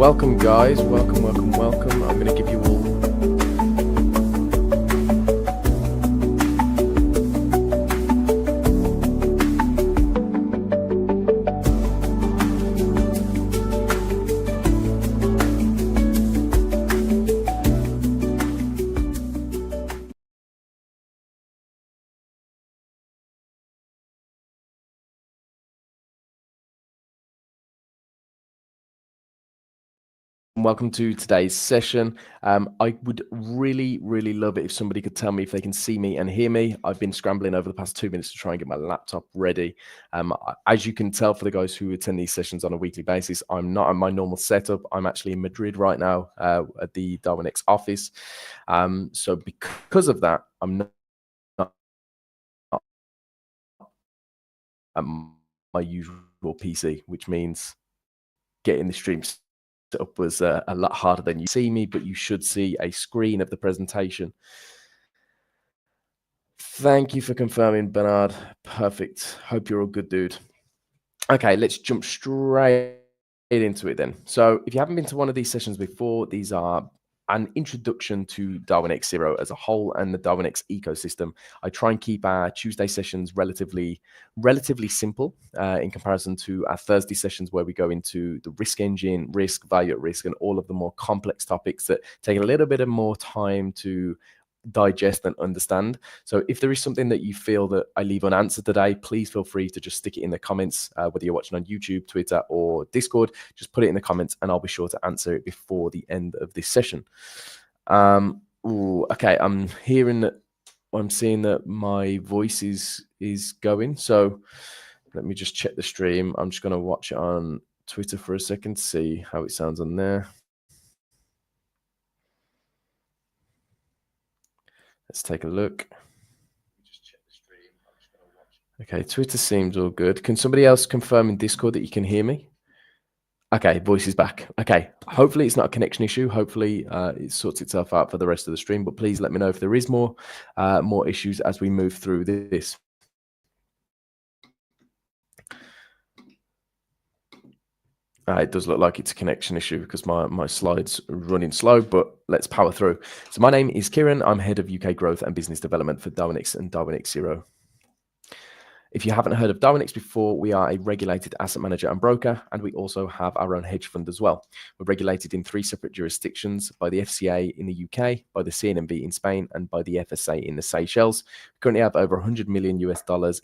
welcome guys, welcome. I'm going to give you all welcome to today's session. I would really love it if somebody could tell me if they can see me and hear me. I've been scrambling over the past 2 minutes to try and get my laptop ready. As you can tell, for the guys who attend these sessions on a weekly basis, I'm not at my normal setup. I'm actually in Madrid right now at the Darwinex office. So because of that, I'm not at my usual PC, which means getting the stream up was a lot harder than you see me, but you should see a screen of the presentation. Thank you for confirming, Bernard. Perfect. Hope you're all good, dude. Okay, let's jump straight into it then. So if you haven't been to one of these sessions before, these are an introduction to Darwinex Zero as a whole and the Darwinex ecosystem. I try and keep our Tuesday sessions relatively simple in comparison to our Thursday sessions, where we go into the risk engine, risk, value at risk, and all of the more complex topics that take a little bit of more time to digest and understand. So if there is something that you feel that I leave unanswered today, please feel free to just stick it in the comments, whether you're watching on YouTube, Twitter, or Discord. Just put it in the comments and I'll be sure to answer it before the end of this session. Okay, I'm seeing that my voice is going, so let me just check the stream. I'm just going to watch it on Twitter for a second, see how it sounds on there. Let's take a look. Okay, Twitter seems all good. Can somebody else confirm in Discord that you can hear me? Okay, voice is back. Okay, hopefully it's not a connection issue. Hopefully it sorts itself out for the rest of the stream, but please let me know if there is more issues as we move through this. It does look like it's a connection issue because my slides are running slow, but let's power through. So my name is Kieran. I'm head of UK growth and business development for Darwinex and Darwinex Zero. If you haven't heard of Darwinex before, we are a regulated asset manager and broker, and we also have our own hedge fund as well. We're regulated in 3 separate jurisdictions: by the FCA in the UK, by the CNMV in Spain, and by the FSA in the Seychelles. We currently have over $100 million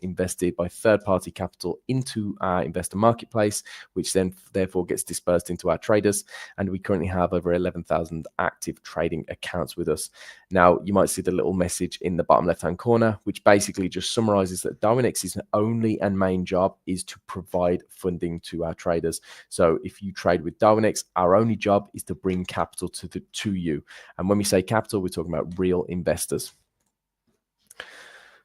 invested by third-party capital into our investor marketplace, which then therefore gets dispersed into our traders. And we currently have over 11,000 active trading accounts with us. Now, you might see the little message in the bottom left-hand corner, which basically just summarizes that Darwinex's only and main job is to provide funding to our traders. So if you trade with Darwinex, our only job is to bring capital to you. And when we say capital, we're talking about real investors.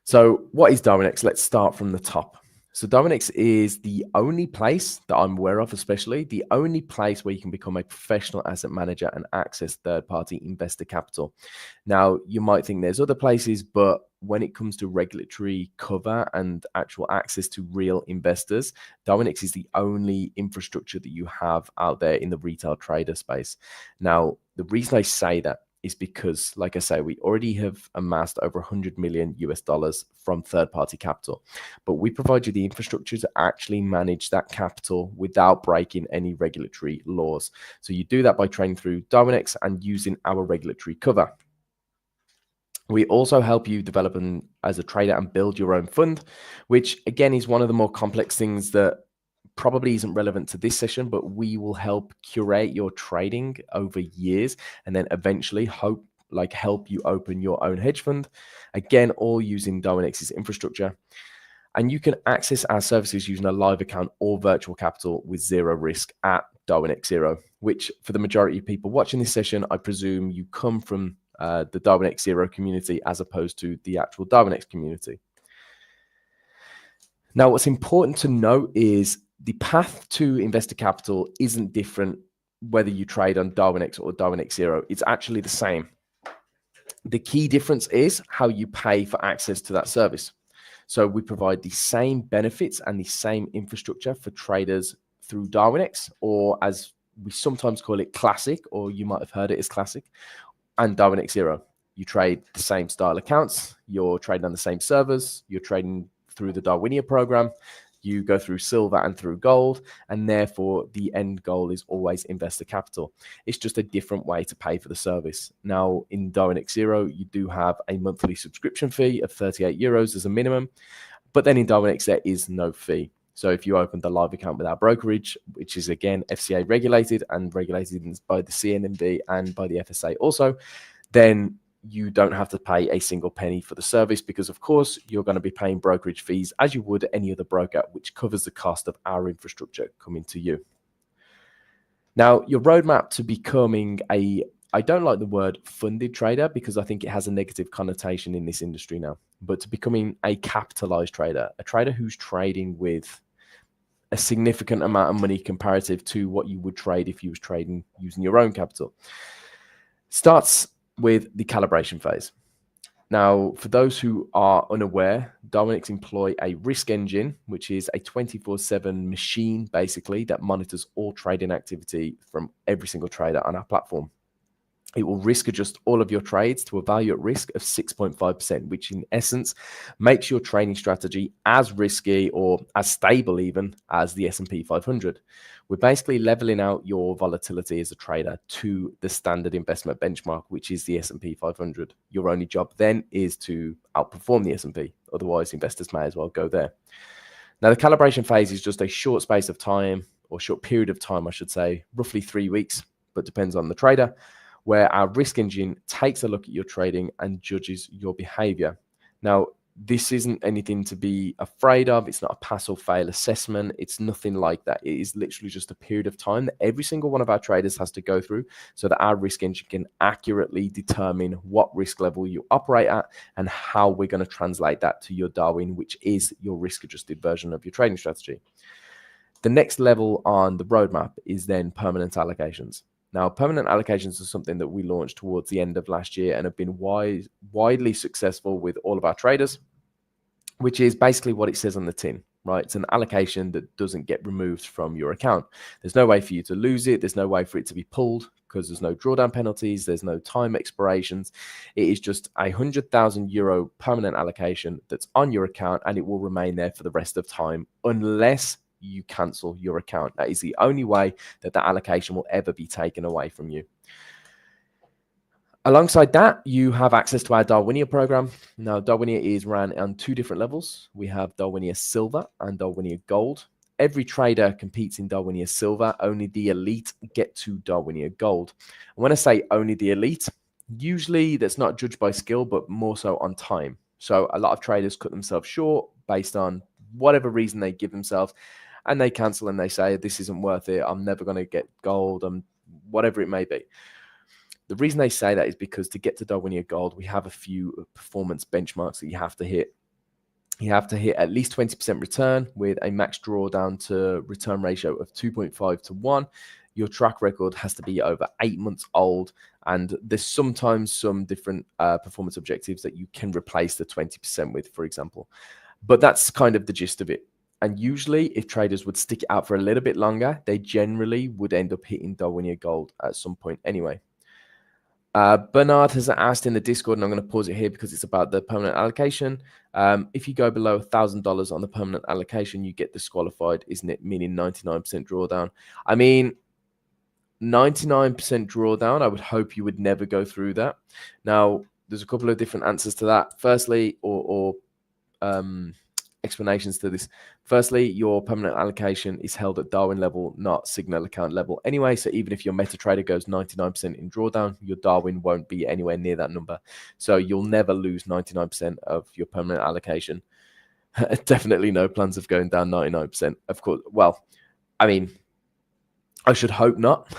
So what is Darwinex? Let's start from the top. So Darwinex is the only place that I'm aware of, especially the only place where you can become a professional asset manager and access third-party investor capital. Now, you might think there's other places, but when it comes to regulatory cover and actual access to real investors, Darwinex is the only infrastructure that you have out there in the retail trader space. Now, the reason I say that is because, like I say, we already have amassed over $100 million from third-party capital, but we provide you the infrastructure to actually manage that capital without breaking any regulatory laws. So you do that by trading through Darwinex and using our regulatory cover. We also help you develop as a trader and build your own fund, which again is one of the more complex things that probably isn't relevant to this session, but we will help curate your trading over years and then eventually help you open your own hedge fund, again, all using Darwinex's infrastructure. And you can access our services using a live account or virtual capital with zero risk at Darwinex Zero, which for the majority of people watching this session, I presume you come from the Darwinex Zero community as opposed to the actual Darwinex community. Now, what's important to note is the path to investor capital isn't different whether you trade on Darwinex or Darwinex Zero. It's actually the same. The key difference is how you pay for access to that service. So we provide the same benefits and the same infrastructure for traders through Darwinex, or as We sometimes call it Classic, or you might have heard it as Classic, and DarwineX Zero. You trade the same style accounts, you're trading on the same servers, you're trading through the DarwinIA program, you go through silver and through gold, and therefore the end goal is always investor capital. It's just a different way to pay for the service. Now, in DarwineX Zero, you do have a monthly subscription fee of 38 euros as a minimum, but then in DarwineX, there is no fee. So if you open the live account without brokerage, which is again FCA regulated and regulated by the CNMV and by the FSA also, then you don't have to pay a single penny for the service, because of course you're going to be paying brokerage fees as you would any other broker, which covers the cost of our infrastructure coming to you. Now, your roadmap to becoming I don't like the word funded trader because I think it has a negative connotation in this industry now, but to becoming a capitalized trader, a trader who's trading with a significant amount of money comparative to what you would trade if you was trading using your own capital, starts with the calibration phase. Now, for those who are unaware, Darwinex employ a risk engine, which is a 24/7 machine, basically, that monitors all trading activity from every single trader on our platform. It will risk adjust all of your trades to a value at risk of 6.5%, which in essence makes your trading strategy as risky or as stable even as the S&P 500. We're basically leveling out your volatility as a trader to the standard investment benchmark, which is the S&P 500. Your only job then is to outperform the S&P. Otherwise, investors may as well go there. Now, the calibration phase is just a short space of time, or short period of time, I should say, roughly 3 weeks, but depends on the trader, where our risk engine takes a look at your trading and judges your behavior. Now, this isn't anything to be afraid of. It's not a pass or fail assessment. It's nothing like that. It is literally just a period of time that every single one of our traders has to go through so that our risk engine can accurately determine what risk level you operate at and how we're going to translate that to your Darwin, which is your risk-adjusted version of your trading strategy. The next level on the roadmap is then permanent allocations. Now, permanent allocations are something that we launched towards the end of last year and have been widely successful with all of our traders, which is basically what it says on the tin, right? It's an allocation that doesn't get removed from your account. There's no way for you to lose it. There's no way for it to be pulled because there's no drawdown penalties. There's no time expirations. It is just a €100,000 permanent allocation that's on your account, and it will remain there for the rest of time unless you cancel your account. That is the only way that that allocation will ever be taken away from you. Alongside that, you have access to our DarwinIA program. Now, DarwinIA is ran on 2 different levels. We have DarwinIA Silver and DarwinIA Gold. Every trader competes in DarwinIA Silver. Only the elite get to DarwinIA Gold. And when I say only the elite, usually that's not judged by skill, but more so on time. So a lot of traders cut themselves short based on whatever reason they give themselves, and they cancel and they say, this isn't worth it. I'm never going to get gold, whatever it may be. The reason they say that is because to get to DarwinIA Gold, we have a few performance benchmarks that you have to hit. You have to hit at least 20% return with a max drawdown to return ratio of 2.5 to 1. Your track record has to be over 8 months old, and there's sometimes some different performance objectives that you can replace the 20% with, for example. But that's kind of the gist of it. And usually, if traders would stick it out for a little bit longer, they generally would end up hitting DarwinIA Gold at some point anyway. Bernard has asked in the Discord, and I'm going to pause it here because it's about the permanent allocation. If you go below $1,000 on the permanent allocation, you get disqualified, isn't it? Meaning 99% drawdown. I mean, 99% drawdown, I would hope you would never go through that. Now, there's a couple of different answers to that. Firstly, explanations to this. Firstly, your permanent allocation is held at Darwin level, not Signal account level anyway. So even if your MetaTrader goes 99% in drawdown, your Darwin won't be anywhere near that number. So you'll never lose 99% of your permanent allocation. Definitely no plans of going down 99%. Of course. Well, I mean, I should hope not.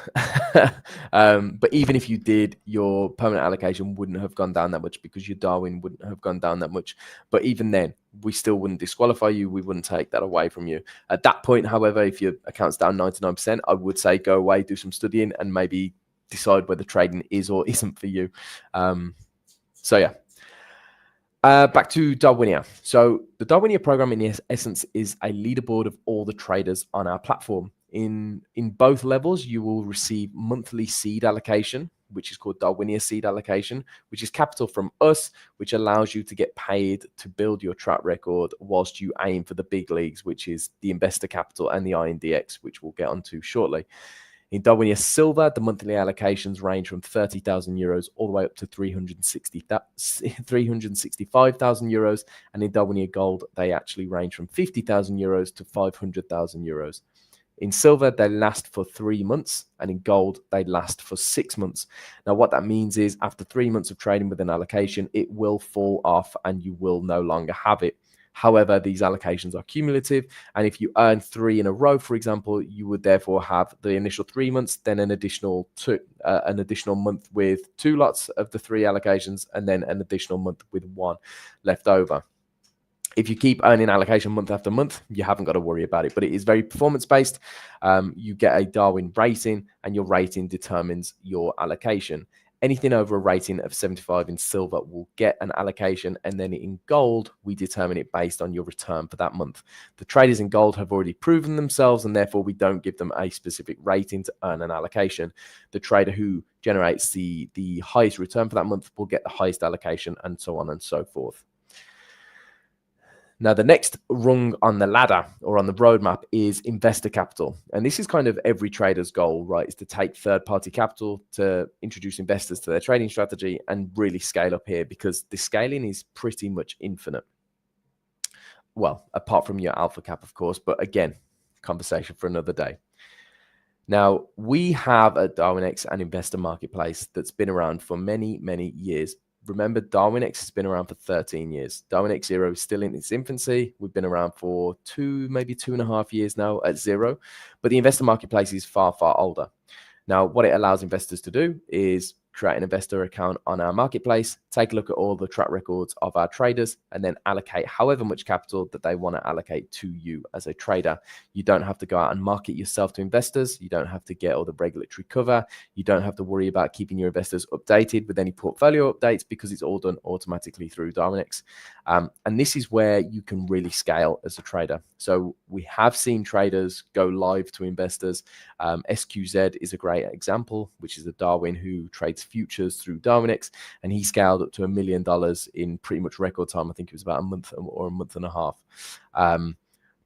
But even if you did, your permanent allocation wouldn't have gone down that much because your Darwin wouldn't have gone down that much. But even then, we still wouldn't disqualify you. We wouldn't take that away from you. At that point, however, if your account's down 99%, I would say go away, do some studying, and maybe decide whether trading is or isn't for you. So yeah. Back to DarwinIA. So the DarwinIA program in essence is a leaderboard of all the traders on our platform. In both levels, you will receive monthly seed allocation, which is called DarwinIA seed allocation, which is capital from us, which allows you to get paid to build your track record whilst you aim for the big leagues, which is the investor capital and the INDX, which we'll get onto shortly. In DarwinIA Silver, the monthly allocations range from 30,000 euros all the way up to 365,000 euros. And in DarwinIA Gold, they actually range from 50,000 euros to 500,000 euros. In silver, they last for 3 months, and in gold, they last for 6 months. Now, what that means is after 3 months of trading with an allocation, it will fall off and you will no longer have it. However, these allocations are cumulative, and if you earn 3 in a row, for example, you would therefore have the initial 3 months, then an additional month with 2 lots of the 3 allocations, and then an additional month with 1 left over. If you keep earning allocation month after month, you haven't got to worry about it, but it is very performance-based. You get a Darwin rating, and your rating determines your allocation. Anything over a rating of 75 in silver will get an allocation, and then in gold, we determine it based on your return for that month. The traders in gold have already proven themselves, and therefore we don't give them a specific rating to earn an allocation. The trader who generates the highest return for that month will get the highest allocation, and so on and so forth. Now, the next rung on the ladder or on the roadmap is investor capital. And this is kind of every trader's goal, right? Is to take third-party capital to introduce investors to their trading strategy and really scale up here, because the scaling is pretty much infinite. Well, apart from your alpha cap, of course, but again, conversation for another day. Now, we have a Darwinex and investor marketplace that's been around for many, many years. Remember, Darwinex has been around for 13 years. DarwinX Zero is still in its infancy. We've been around for maybe 2.5 years now at Zero, but the investor marketplace is far, far older. Now, what it allows investors to do is create an investor account on our marketplace, take a look at all the track records of our traders, and then allocate however much capital that they want to allocate to you as a trader. You don't have to go out and market yourself to investors. You don't have to get all the regulatory cover. You don't have to worry about keeping your investors updated with any portfolio updates, because it's all done automatically through Darwinex. And this is where you can really scale as a trader. So we have seen traders go live to investors. SQZ is a great example, which is a Darwin who trades futures through Darwinex, and he scaled up to $1 million in pretty much record time. I think it was about a month or a month and a half.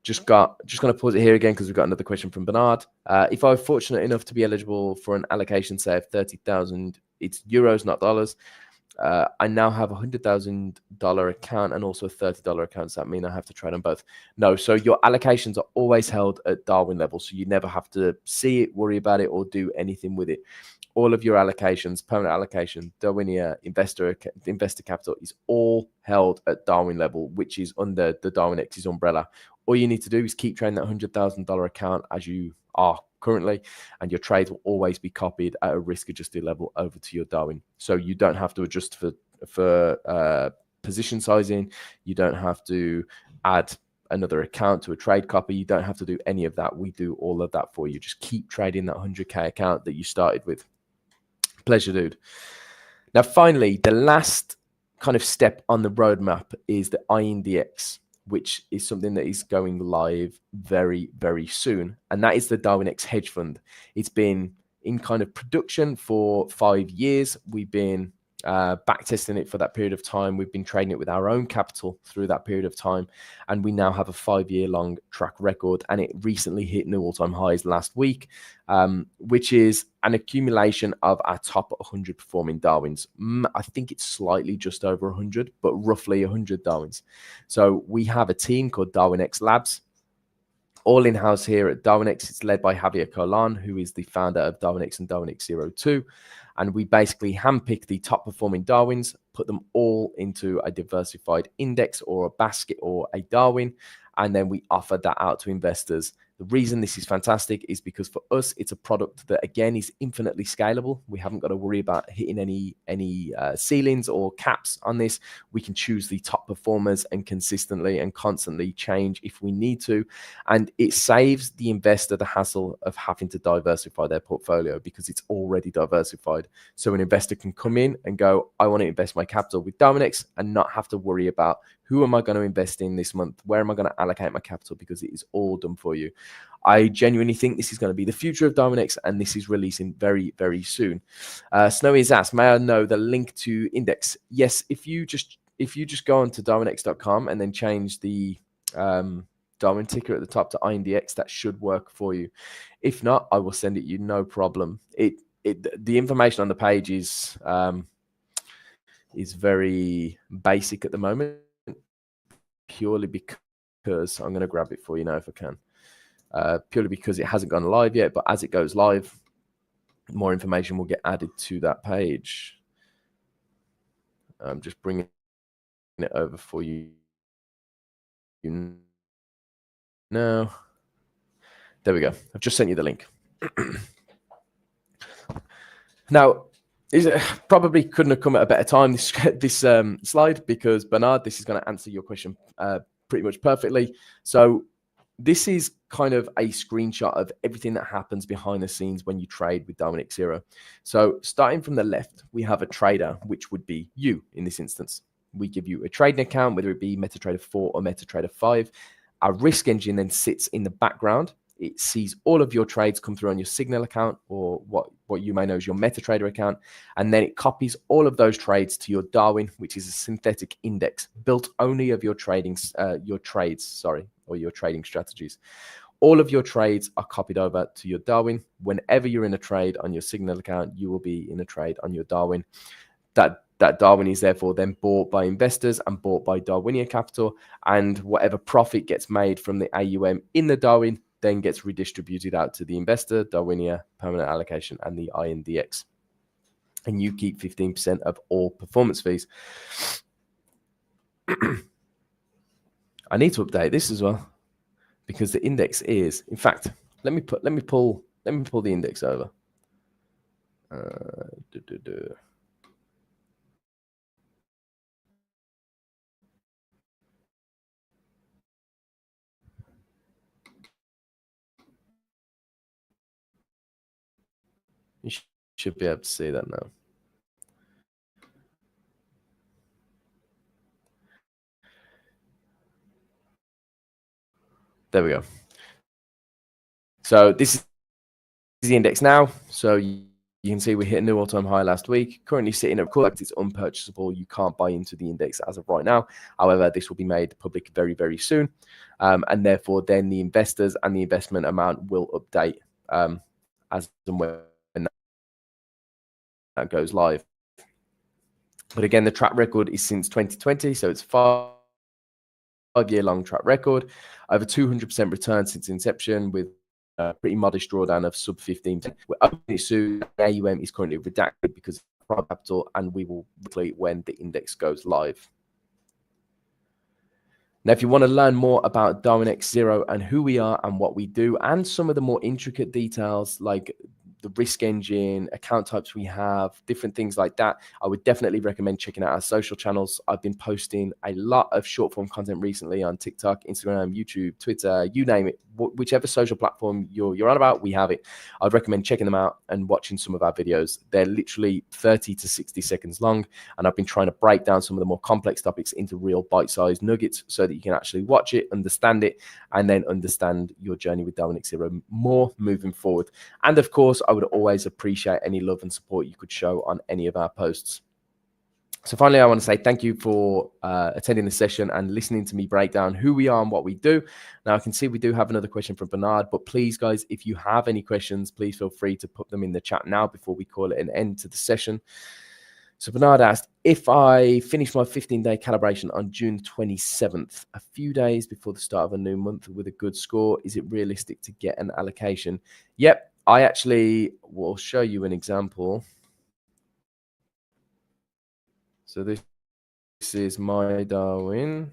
Just going to pause it here again because we've got another question from Bernard. If I were fortunate enough to be eligible for an allocation, say of 30,000, it's euros, not dollars. I now have a $100,000 account and also a $30 account. Does that mean I have to trade on both? No. So your allocations are always held at Darwin level. So you never have to see it, worry about it, or do anything with it. All of your allocations, permanent allocation, DarwinIA, investor capital is all held at Darwin level, which is under the Darwinex's umbrella. All you need to do is keep trading that $100,000 account as you are currently, and your trades will always be copied at a risk-adjusted level over to your Darwin. So you don't have to adjust for position sizing. You don't have to add another account to a trade copy. You don't have to do any of that. We do all of that for you. Just keep trading that 100K account that you started with. Pleasure, dude. Now, finally, the last kind of step on the roadmap is the INDX, which is something that is going live very, very soon. And that is the Darwinex hedge fund. It's been in kind of production for 5 years. We've been backtesting it for that period of time. We've been trading it with our own capital through that period of time. And we now have a 5-year-long track record. And it recently hit new all-time highs last week, which is an accumulation of our top 100 performing Darwins. I think it's slightly just over 100, but roughly 100 Darwins. So we have a team called Darwinex Labs, all in-house here at Darwinex. It's led by Javier Colan, who is the founder of Darwinex and Darwinex Zero 2. And we basically handpick the top performing Darwins, put them all into a diversified index or a basket or a Darwin, and then we offer that out to investors. The reason this is fantastic is because for us, it's a product that, again, is infinitely scalable. We haven't got to worry about hitting any ceilings or caps on this. We can choose the top performers and consistently and constantly change if we need to. And it saves the investor the hassle of having to diversify their portfolio because it's already diversified. So an investor can come in and go, I want to invest my capital with Darwinex and not have to worry about who am I going to invest in this month? Where am I going to allocate my capital? Because it is all done for you. I genuinely think this is going to be the future of Darwinex, and this is releasing very, very soon. Snowy has asked, may I know the link to index? Yes, if you just go on to Darwinex.com and then change the Darwin ticker at the top to INDX, that should work for you. If not, I will send it you, no problem. The information on the page is very basic at the moment, purely because I'm going to grab it for you now if I can. Purely because it hasn't gone live yet, but as it goes live, more information will get added to that page. I'm just bringing it over for you now. There we go. I've just sent you the link. Now, probably couldn't have come at a better time, this slide, because Bernard, this is going to answer your question pretty much perfectly. So this is kind of a screenshot of everything that happens behind the scenes when you trade with Darwinex Zero. So starting from the left, we have a trader, which would be you in this instance. We give you a trading account, whether it be MetaTrader 4 or MetaTrader 5. Our risk engine then sits in the background. It sees all of your trades come through on your Signal account, or what you may know as your MetaTrader account, and then it copies all of those trades to your Darwin, which is a synthetic index built only of your trading or your trading strategies. All of your trades are copied over to your Darwin. Whenever you're in a trade on your Signal account, you will be in a trade on your Darwin. That Darwin is therefore then bought by investors and bought by DarwinIA Capital, and whatever profit gets made from the AUM in the Darwin then gets redistributed out to the investor, DarwinIA, permanent allocation, and the INDX. And you keep 15% of all performance fees. I need to update this as well, because the index is, in fact, let me pull the index over. You should be able to see that now. There we go. So this is the index now. So you can see we hit a new all-time high last week. Currently sitting at collect, it's unpurchasable. You can't buy into the index as of right now. However, this will be made public very, very soon. And therefore, then the investors and the investment amount will update as and when that goes live. But again, the track record is since 2020. So it's 5-year long track record, over 200% return since inception, with a pretty modest drawdown of sub 15%. We're opening soon. AUM is currently redacted because of private capital, and we will complete when the index goes live. Now, if you want to learn more about Darwinex Zero and who we are and what we do, and some of the more intricate details like the risk engine, account types we have, different things like that, I would definitely recommend checking out our social channels. I've been posting a lot of short form content recently on TikTok, Instagram, YouTube, Twitter, you name it. Whichever social platform you're on about, we have it. I'd recommend checking them out and watching some of our videos. They're literally 30 to 60 seconds long, and I've been trying to break down some of the more complex topics into real bite-sized nuggets so that you can actually watch it, understand it, and then understand your journey with Darwinex Zero more moving forward. And of course, I would always appreciate any love and support you could show on any of our posts. So finally, I want to say thank you for attending the session and listening to me break down who we are and what we do. Now, I can see we do have another question from Bernard, but please, guys, if you have any questions, please feel free to put them in the chat now before we call it an end to the session. So Bernard asked, if I finish my 15-day calibration on June 27th, a few days before the start of a new month with a good score, is it realistic to get an allocation? Yep, I actually will show you an example. So this is my Darwin.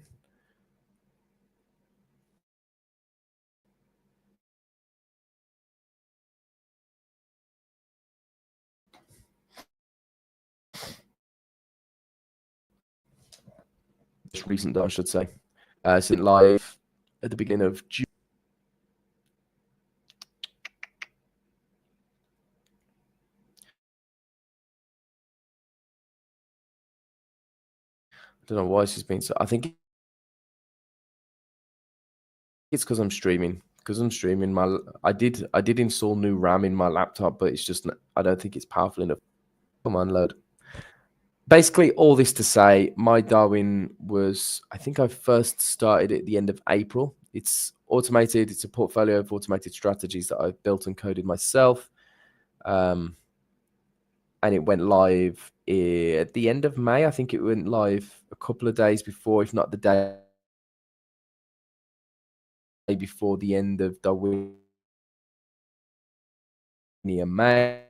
Just recent, I should say. Since live at the beginning of June. I don't know why this has been so. I think it's because I'm streaming. because I'm streaming, I did install new RAM in my laptop, but it's just, I don't think it's powerful enough. Come on, load. Basically, all this to say, my Darwin was, I think I first started at the end of April. It's automated. It's a portfolio of automated strategies that I've built and coded myself. And it went live at the end of May. I think it went live a couple of days before, if not the day before the end of DarwinIA May.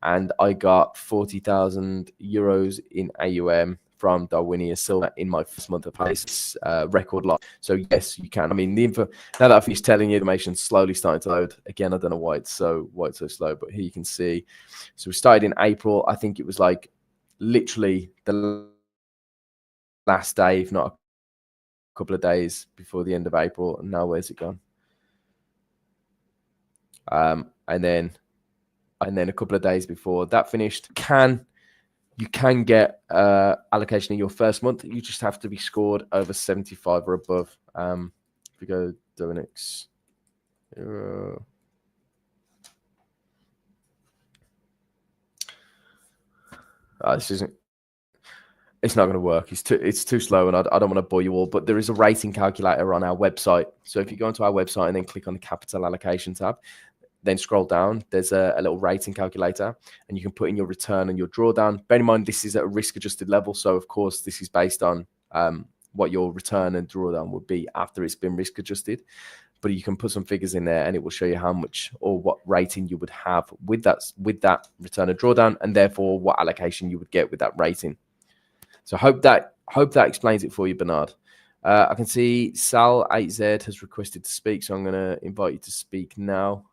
And I got 40,000 euros in AUM from DarwinIA Silver in my first month of place, record lot. So yes, you can. I mean, the info, now that I've finished telling you, information's slowly starting to load. Again, I don't know why it's so slow, but here you can see. So we started in April. I think it was like literally the last day, if not a couple of days before the end of April. And now where's it gone? And then a couple of days before that finished, you can get allocation in your first month. You just have to be scored over 75 or above. If we go Darwinex Zero. This isn't. It's not going to work. It's too slow, and I don't want to bore you all. But there is a rating calculator on our website. So if you go onto our website and then click on the capital allocation tab, then scroll down, there's a little rating calculator, and you can put in your return and your drawdown. Bear in mind, this is at a risk-adjusted level. So, of course, this is based on what your return and drawdown would be after it's been risk-adjusted. But you can put some figures in there, and it will show you how much or what rating you would have with that return and drawdown, and therefore what allocation you would get with that rating. So hope that explains it for you, Bernard. I can see Sal8Z has requested to speak, so I'm going to invite you to speak now.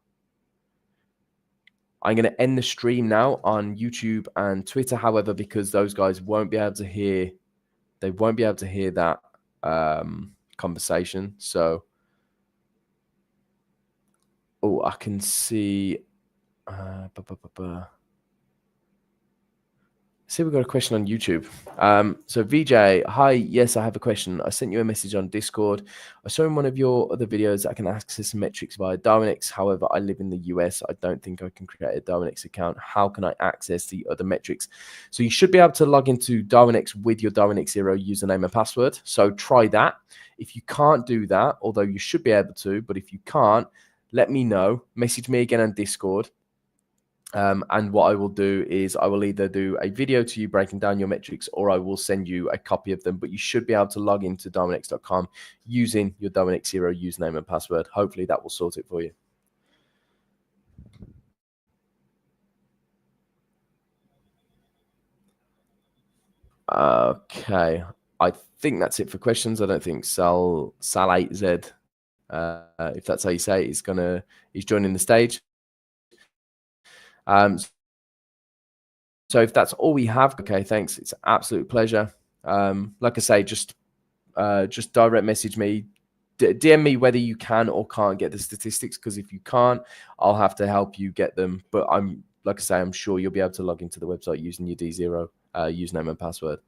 I'm going to end the stream now on YouTube and Twitter, however, because those guys won't be able to hear. They won't be able to hear that conversation. So, I can see. See, we've got a question on YouTube. So VJ, hi, yes, I have a question. I sent you a message on Discord. I saw in one of your other videos that I can access metrics via Darwinex. However, I live in the US. I don't think I can create a Darwinex account. How can I access the other metrics? So you should be able to log into Darwinex with your Darwinex Zero username and password. So try that. If you can't do that, although you should be able to, but if you can't, let me know. Message me again on Discord. And what I will do is I will either do a video to you breaking down your metrics, or I will send you a copy of them. But you should be able to log into Darwinex.com using your Darwinex Zero username and password. Hopefully that will sort it for you. Okay, I think that's it for questions. I don't think Sal8Z, if that's how you say it, he's joining the stage. So if that's all we have, okay, thanks. It's an absolute pleasure. Like I say, just direct message me, DM me whether you can or can't get the statistics, because if you can't, I'll have to help you get them. But like I say, I'm sure you'll be able to log into the website using your D0 username and password.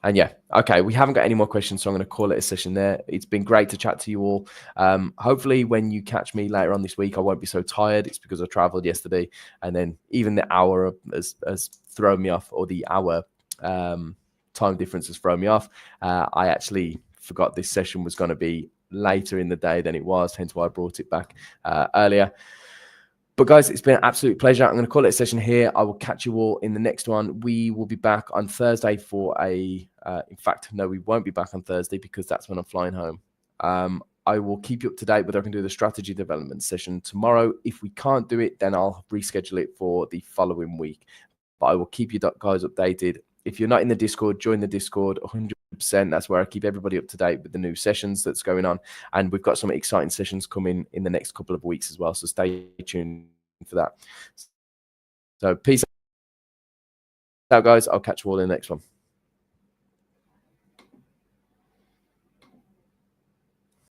And yeah, okay, we haven't got any more questions, so I'm going to call it a session there. It's been great to chat to you all. Hopefully when you catch me later on this week, I won't be so tired. It's because I traveled yesterday, and then even the hour has thrown me off, or the hour time difference has thrown me off. I actually forgot this session was going to be later in the day than it was, hence why I brought it back earlier. But guys, it's been an absolute pleasure. I'm going to call it a session here. I will catch you all in the next one. We will be back on Thursday for in fact, no, we won't be back on Thursday because that's when I'm flying home. I will keep you up to date whether I can do the strategy development session tomorrow. If we can't do it, then I'll reschedule it for the following week. But I will keep you guys updated. If you're not in the Discord, join the Discord 100%. That's where I keep everybody up to date with the new sessions that's going on. And we've got some exciting sessions coming in the next couple of weeks as well. So stay tuned for that. So peace out, guys. I'll catch you all in the next one.